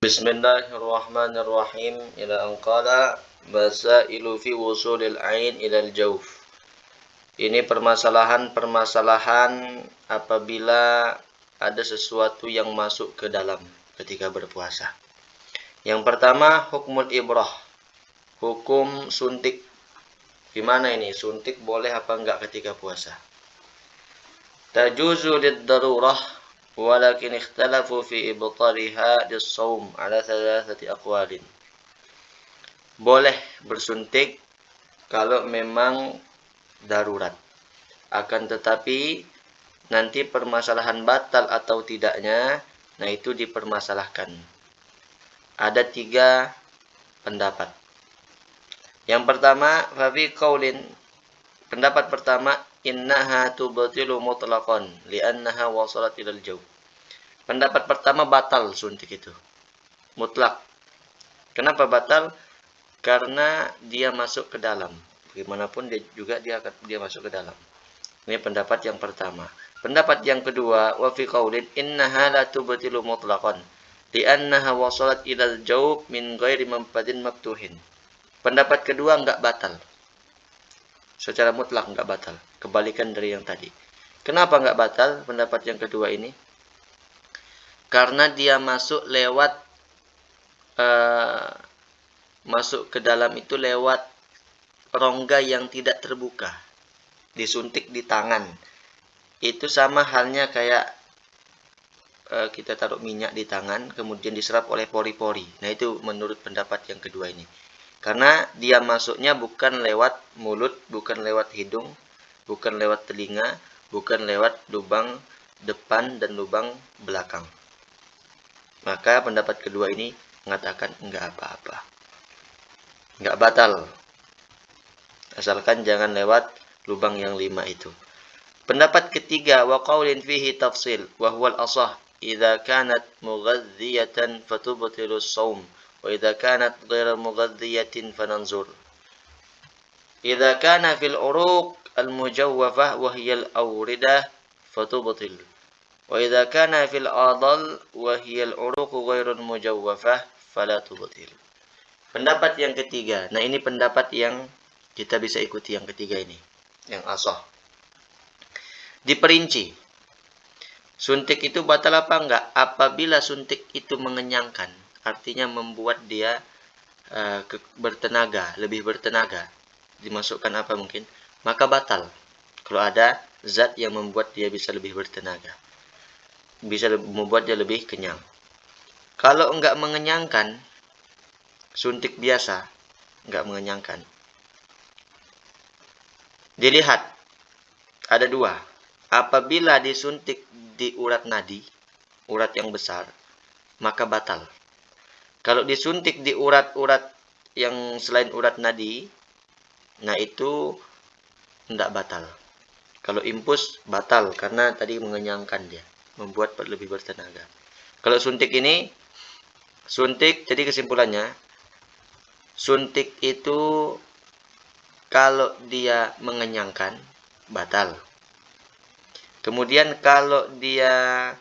Bismillahirrahmanirrahim. Ila an qala masailu fi wusulil ain ilal jawf. Ini permasalahan-permasalahan apabila ada sesuatu yang masuk ke dalam ketika berpuasa. Yang pertama, hukmul ibrah. Hukum suntik. Gimana ini? Suntik boleh apa enggak ketika puasa? Tajuzu lid-darurah walakin ikhtalafu fi ibtaliha lis-shaum ala thalathati aqwalin. Boleh bersuntik kalau memang darurat. Akan tetapi nanti permasalahan batal atau tidaknya, nah itu dipermasalahkan. Ada 3 pendapat. Yang pertama, fafi qaulin. Pendapat pertama, innaha tubtilu mutlaqan li'annaha wasalat ilal jawf. Pendapat pertama batal suntik itu. Mutlak. Kenapa batal? Karena dia masuk ke dalam. Bagaimanapun dia masuk ke dalam. Ini pendapat yang pertama. Pendapat yang kedua, wa fi qaulin innaha la tubtilu mutlaqan li'annaha wasalat ilal jawf min ghairi manfadin maftuhin. Pendapat kedua enggak batal. Secara mutlak enggak batal. Kebalikan dari yang tadi. Kenapa enggak batal pendapat yang kedua ini? Karena dia masuk lewat masuk ke dalam itu lewat rongga yang tidak terbuka. Disuntik di tangan. Itu sama halnya kayak kita taruh minyak di tangan, kemudian diserap oleh pori-pori. Nah itu menurut pendapat yang kedua ini. Karena dia masuknya bukan lewat mulut, bukan lewat hidung, bukan lewat telinga, bukan lewat lubang depan dan lubang belakang. Maka pendapat kedua ini mengatakan enggak apa-apa. Enggak batal. Asalkan jangan lewat lubang yang 5 itu. Pendapat ketiga, wa qaulin fihi tafsil wa huwa al-asah idza kanat mughadhdhiyatan fatubtilu as-shaum wa idza kanat ghairu mughadhdhiyatin fananzur. Idza kana fil uruq al-mujawwafah wa hiya al-awridah fatubtil. Wa idza kana fil adal wa hiya al-uruq ghairu mujawwafah fala tubtil. Pendapat yang ketiga. Nah, ini pendapat yang kita bisa ikuti yang ketiga ini, yang asah. Diperinci. Suntik itu batal apa enggak? Apabila suntik itu mengenyangkan, artinya membuat dia bertenaga, lebih bertenaga. Dimasukkan apa mungkin? Maka batal. Kalau ada zat yang membuat dia bisa lebih bertenaga. Bisa membuat dia lebih kenyang. Kalau enggak mengenyangkan, suntik biasa, enggak mengenyangkan. Dilihat, ada 2. Apabila disuntik di urat nadi, urat yang besar, maka batal. Kalau disuntik di urat-urat yang selain urat nadi, nah itu tidak batal. Kalau impus, batal, karena tadi mengenyangkan dia, membuat lebih bertenaga. Kalau suntik ini, jadi kesimpulannya, suntik itu kalau dia mengenyangkan, batal. Kemudian kalau dia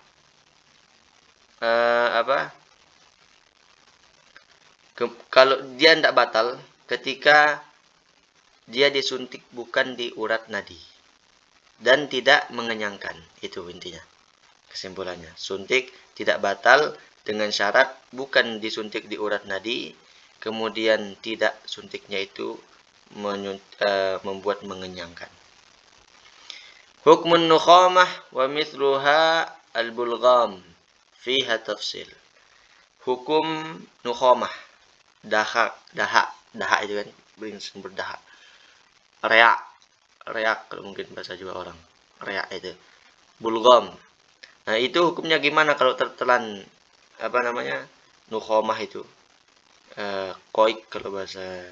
kalau dia tidak batal ketika dia disuntik bukan di urat nadi dan tidak mengenyangkan. Itu intinya. Kesimpulannya, suntik tidak batal dengan syarat bukan disuntik di urat nadi, kemudian tidak suntiknya itu membuat mengenyangkan. Hukmun nukhamah wa mithluha al-bulgham fiha tafsil. Hukum nukhamah, dahak itu kan berdahak. Reak kalau mungkin bahasa Jawa orang. Reak itu. Bulgham. Nah, itu hukumnya gimana kalau tertelan nukhamah itu? Koik kalau bahasa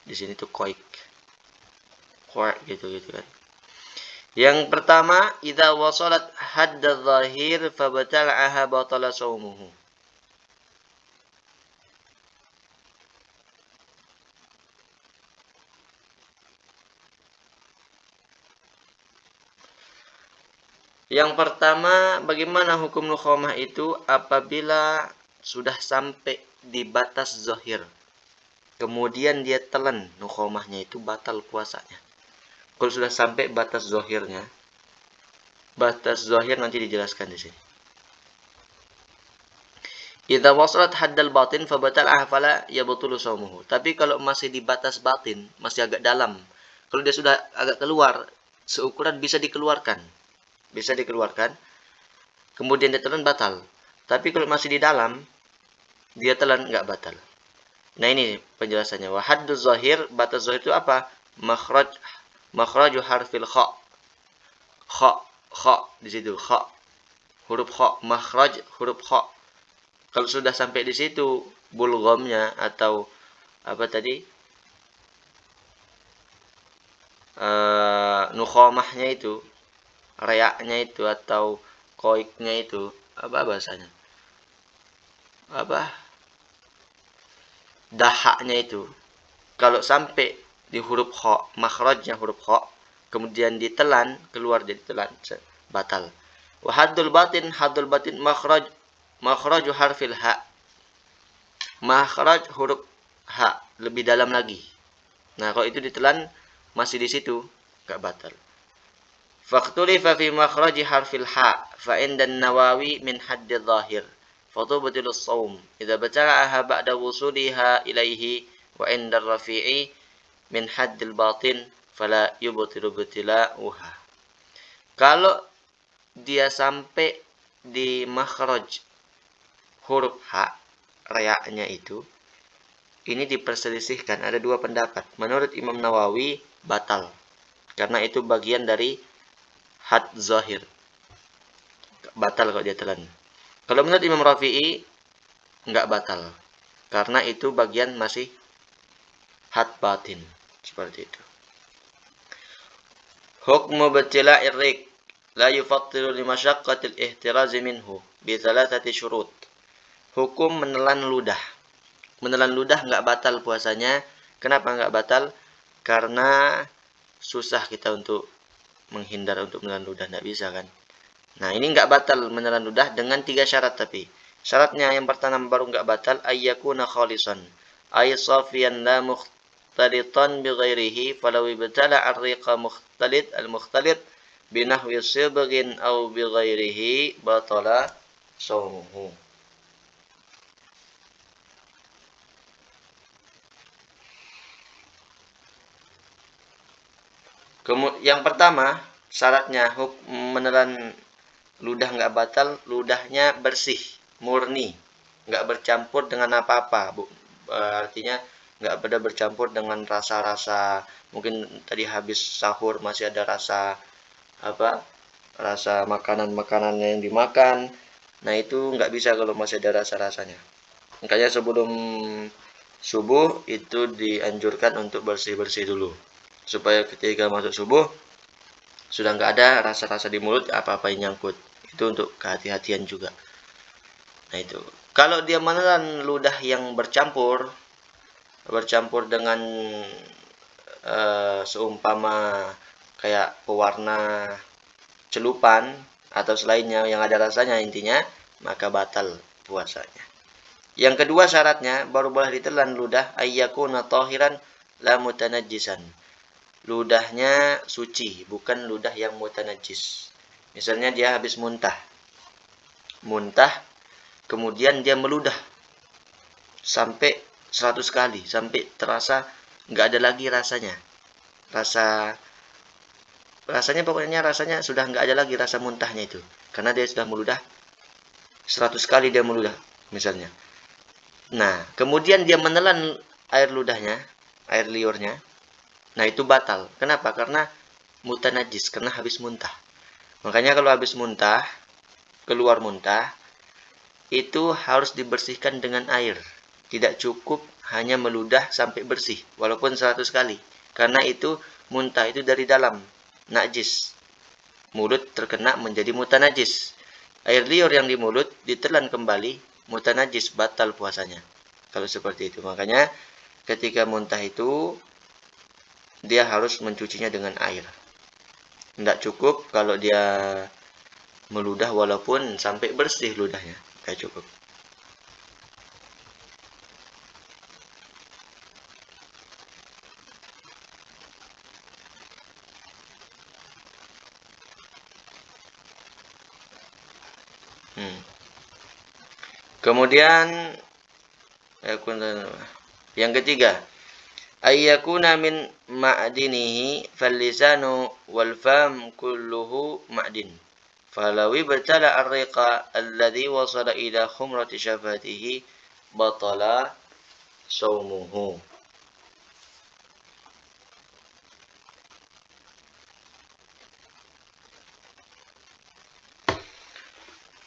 di sini tuh koik. Koik gitu kan. Yang pertama, idza wasalat hadda dhahir fabatal'aha batala shaumuhu. Yang pertama, bagaimana hukum nukhamah itu apabila sudah sampai di batas zahir, kemudian dia telan nukhomahnya, itu batal puasanya. Kalau sudah sampai batas zahirnya, batas zahir nanti dijelaskan di sini. Idza wasalat haddal batin fa batala fala yabtulu shaumuhu. Tapi kalau masih di batas batin, masih agak dalam. Kalau dia sudah agak keluar, seukuran bisa dikeluarkan. Bisa dikeluarkan. Kemudian dia telan batal. Tapi kalau masih di dalam, dia telan enggak batal. Nah, ini penjelasannya. Wa haddu zahir, batas zahir itu apa? Makhraju harfil kha. Kha di situ, kha. Huruf kha, makhraj huruf kha. Kalau sudah sampai di situ bulghamnya atau apa tadi? Nukhomahnya itu, rayaknya itu atau koiknya itu, apa bahasanya? Apa? Dahaknya itu. Kalau sampai di huruf kha, makhrajnya huruf kha, kemudian ditelan, keluar jadi telan, batal. Wa haddul batin makhraju harfil ha. Makhraj huruf ha, lebih dalam lagi. Nah, kalau itu ditelan masih di situ, enggak batal. Faqtulifa fi makhraji harfil ha, fa inda an-Nawawi min haddi dhahir. Fatubtilu as-shaum idza batala'aha ba'da wusuliha ilaihi wa inda ar-rafi'i min haddil batin fala yubtilu btila'uha. Kalau dia sampai di makhraj huruf H, rayaknya itu, ini diperselisihkan. Ada dua pendapat. Menurut Imam Nawawi, batal. Karena itu bagian dari had zahir. Batal kalau dia telan. Kalau menurut Imam Rafi'i, enggak batal. Karena itu bagian masih had batin. Seperti itu. Hukmu batila'ir rik la yufattiru li masyaqqatil ihtirazi minhu bi thalathati syurut. Hukum menelan ludah. Menelan ludah enggak batal puasanya. Kenapa enggak batal? Karena susah kita untuk menghindar untuk menelan ludah, enggak bisa kan. Nah, ini enggak batal menelan ludah dengan 3 syarat tapi. Syaratnya yang pertama baru enggak batal ayyakuna khalisan. Ay safiyan la mukhtalitan bi ghairihi falau ibtala ar-riqa al-mukhtalit binahwi sibghin aw bi ghairihi batala shaumuhu. Yang pertama, syaratnya menelan ludah nggak batal, ludahnya bersih, murni, nggak bercampur dengan apa-apa. Artinya nggak pada bercampur dengan rasa-rasa, mungkin tadi habis sahur masih ada rasa apa? Rasa makanan-makanan yang dimakan. Nah, itu nggak bisa kalau masih ada rasa-rasanya. Makanya sebelum subuh itu dianjurkan untuk bersih-bersih dulu. Supaya ketika masuk subuh sudah nggak ada rasa-rasa di mulut, apa-apa yang nyangkut. Itu untuk kehati-hatian juga. Nah, itu. Kalau dia menelan ludah yang bercampur dengan seumpama kayak pewarna celupan atau selainnya yang ada rasanya, intinya maka batal puasanya. Yang kedua syaratnya baru boleh ditelan ludah ayyakuna tahiran la mutanajjisan. Ludahnya suci, bukan ludah yang mutanajjis. Misalnya dia habis muntah, kemudian dia meludah sampai 100 kali, sampai terasa nggak ada lagi rasanya. Rasanya pokoknya rasanya sudah nggak ada lagi rasa muntahnya itu. Karena dia sudah meludah 100 kali dia meludah, misalnya. Nah, kemudian dia menelan air ludahnya, air liurnya. Nah, itu batal. Kenapa? Karena mutanajis, karena habis muntah. Makanya kalau habis muntah, keluar muntah, itu harus dibersihkan dengan air. Tidak cukup hanya meludah sampai bersih, walaupun 100 kali. Karena itu muntah itu dari dalam, najis. Mulut terkena menjadi mutanajis. Air liur yang di mulut ditelan kembali, mutanajis, batal puasanya. Kalau seperti itu. Makanya ketika muntah itu dia harus mencucinya dengan air. Tidak cukup kalau dia meludah walaupun sampai bersih ludahnya. Tidak cukup. Kemudian yang ketiga, ayyakuna min ma'dinihi fal-lisanu wal fam kulluhu ma'din. Falaw ibtala ar-riqa alladhi wasala ila khumrati syafatihi batala saumuhu.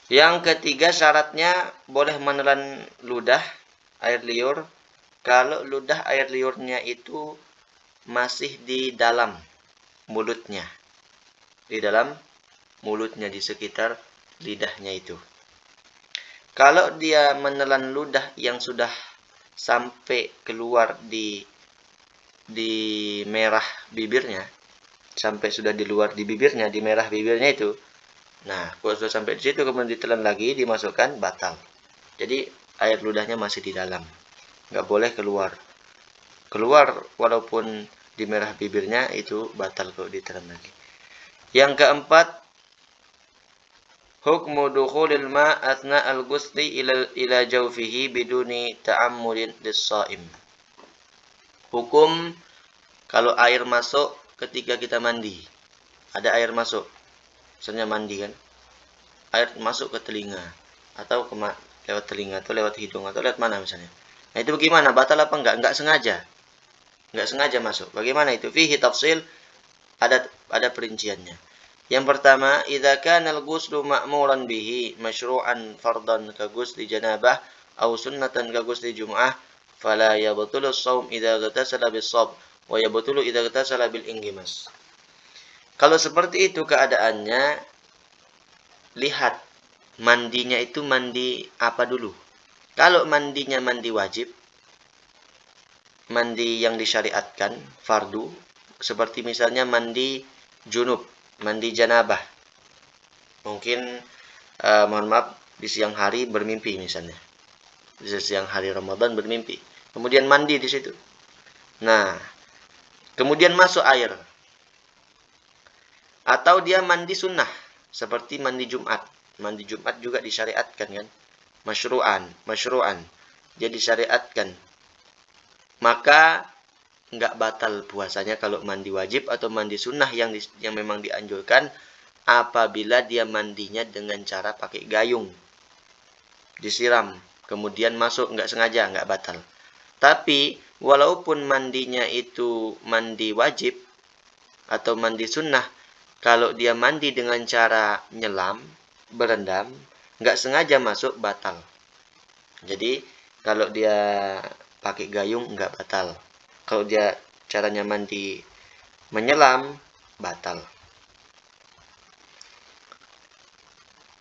Yang ketiga syaratnya boleh menelan ludah air liur kalau ludah air liurnya itu masih di dalam mulutnya. Di dalam mulutnya, di sekitar lidahnya itu. Kalau dia menelan ludah yang sudah sampai keluar di merah bibirnya, sampai sudah di luar di bibirnya, di merah bibirnya itu. Nah, kalau sudah sampai di situ kemudian ditelan lagi, dimasukkan, batal. Jadi air ludahnya masih di dalam, nggak boleh keluar. Keluar walaupun di merah bibirnya itu batal kalau ditelan lagi. Yang keempat, hukmu dukhulil ma' athna al-ghusli ila jawfihi biduni ta'ammudin lis-sha'im. Hukum kalau air masuk ketika kita mandi. Ada air masuk. Misalnya mandi kan. Air masuk ke telinga atau lewat telinga atau lewat hidung atau lewat mana misalnya. Nah, itu bagaimana? Batal apa enggak? Enggak sengaja. Enggak sengaja masuk. Bagaimana itu? Fihi tafsil, ada perinciannya. Yang pertama, idza kana al-ghuslu ma'muran bihi masyru'an fardan ka ghusli janabah aw sunnatan ka ghusli jum'ah fala yabtulu as-shaum idza ghatasala bis-shab wa yabtulu idza ghatasala bil inggimas. Kalau seperti itu keadaannya, lihat mandinya itu mandi apa dulu. Kalau mandinya mandi wajib, mandi yang disyariatkan, fardu, seperti misalnya mandi junub, mandi janabah. Mungkin mohon maaf, di siang hari bermimpi misalnya. Di siang hari Ramadan bermimpi. Kemudian mandi di situ. Nah, kemudian masuk air. Atau dia mandi sunnah, seperti mandi Jumat. Mandi Jumat juga disyariatkan kan? Masyru'an. Dia disyariatkan. Maka enggak batal puasanya kalau mandi wajib atau mandi sunnah yang memang dianjurkan apabila dia mandinya dengan cara pakai gayung. Disiram, kemudian masuk enggak sengaja, enggak batal. Tapi walaupun mandinya itu mandi wajib atau mandi sunnah, kalau dia mandi dengan cara nyelam, berendam, nggak sengaja masuk, batal. Jadi, kalau dia pakai gayung, nggak batal. Kalau dia caranya mandi menyelam, batal.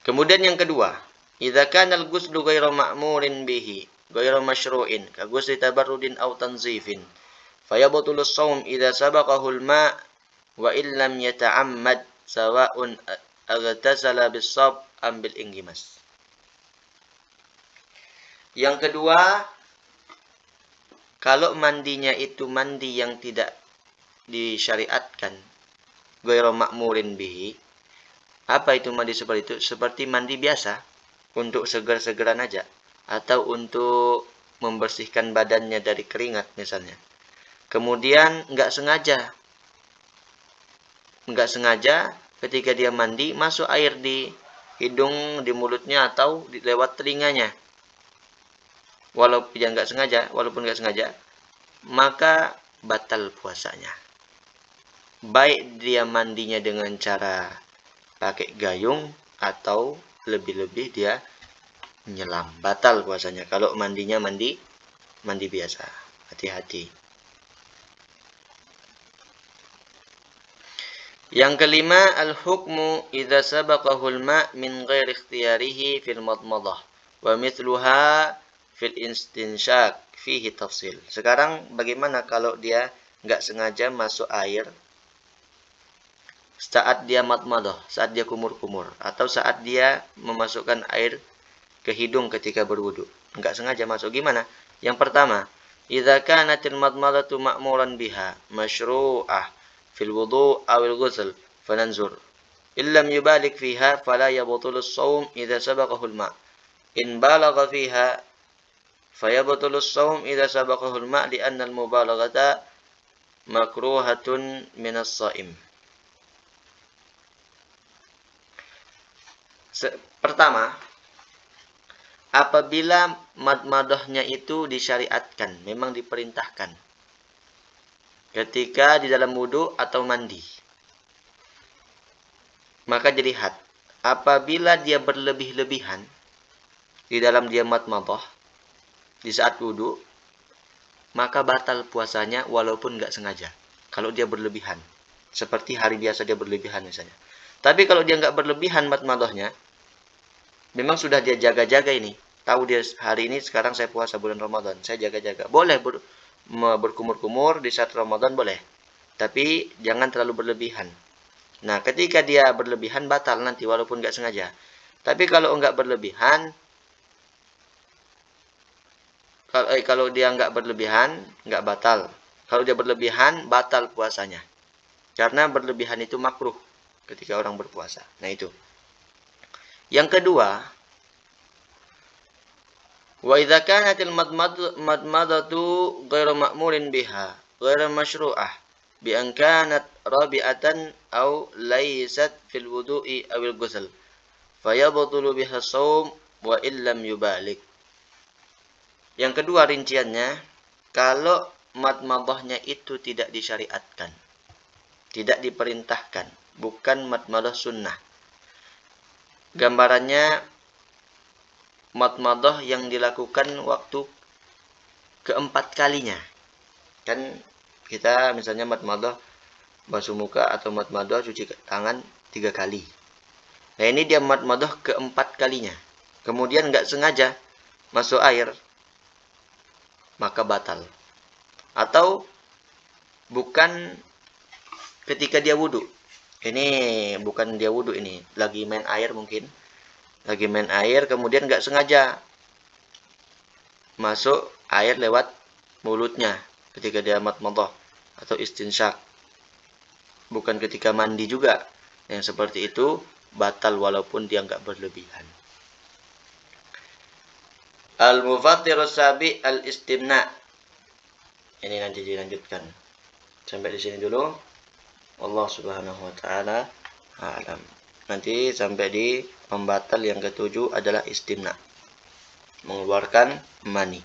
Kemudian yang kedua, idza kana al-ghuslu ghairu ma'murin bihi, ghairu masyru'in, ka ghusli tabarrudin aw tanzifin, fayabtulu as-shaum idza sabaqahu al-ma' wa illam yata'ammad sawa'un aghtasala bis-shab am bil inggimas. Yang kedua, kalau mandinya itu mandi yang tidak disyariatkan, ghairu ma'murin bihi. Apa itu mandi seperti itu? Seperti mandi biasa, untuk segar-segaran aja, atau untuk membersihkan badannya dari keringat misalnya. Kemudian nggak sengaja ketika dia mandi masuk air di hidung, di mulutnya atau lewat telinganya. Walaupun nggak sengaja, maka batal puasanya. Baik dia mandinya dengan cara pakai gayung atau lebih-lebih dia menyelam, batal puasanya. Kalau mandinya mandi biasa, hati-hati. Yang kelima, al-hukmu idza sabaqahu al-ma' min ghairi ikhtiyarihi fil madmadah wa mithluha fil istinshaq fihi tafsil. Sekarang bagaimana kalau dia enggak sengaja masuk air saat dia madmadah, saat dia kumur-kumur, atau saat dia memasukkan air ke hidung ketika berwudu. Enggak sengaja masuk, gimana? Yang pertama, idza kanatil madmadatu ma'muran biha masyru'ah fil wudu' awil ghusl fananzur illam yubalik fiha fala yabtulu as-shaum idza sabaqahu al-ma'. in balagha fiha fayabtulu as-shaum idza sabaqahu al-ma' li'anna al-mubalaghata makruhatun min as-shaim. Pertama, apabila madmadahnya itu disyariatkan, memang diperintahkan ketika di dalam wudu atau mandi, maka jadi had. Apabila dia berlebih-lebihan di dalam dia madmadah di saat wudu, maka batal puasanya walaupun nggak sengaja. Kalau dia berlebihan, seperti hari biasa dia berlebihan misalnya. Tapi kalau dia nggak berlebihan madmadahnya, memang sudah dia jaga-jaga ini. Tahu dia hari ini sekarang saya puasa bulan Ramadan, saya jaga-jaga. Boleh berkumur-kumur di saat Ramadan boleh. Tapi jangan terlalu berlebihan. Nah, ketika dia berlebihan batal nanti walaupun nggak sengaja. Tapi kalau nggak berlebihan, kalau dia nggak berlebihan, nggak batal. Kalau dia berlebihan, batal puasanya. Karena berlebihan itu makruh ketika orang berpuasa. Nah itu. Yang kedua, wa idza kanatil madmadatu ghairu ma'murin biha, ghairu masyru'ah, bi an kanat rabi'atan aw laysat fil wudu'i aw al ghusl, fayabtulu biha shaum wa illam yubalik. Yang kedua rinciannya, kalau madmadahnya itu tidak disyariatkan, tidak diperintahkan, bukan madmadah sunnah. Gambarannya madmadah yang dilakukan waktu keempat kalinya. Kan kita misalnya madmadah basuh muka atau madmadah cuci tangan 3 kali. Nah ini dia madmadah keempat kalinya. Kemudian nggak sengaja masuk air, maka batal. Atau bukan ketika dia wudu. Ini bukan dia wudu ini, lagi main air mungkin. Lagi main air, kemudian nggak sengaja masuk air lewat mulutnya ketika dia madmadah atau istinsyak. Bukan ketika mandi juga. Yang seperti itu batal walaupun dia nggak berlebihan. Al-mufattirus sabi al-istimna. Ini nanti dilanjutkan. Sampai di sini dulu. Allah Subhanahu wa taala a'lam. Nanti sampai di pembatal yang ketujuh adalah istimna. Mengeluarkan mani.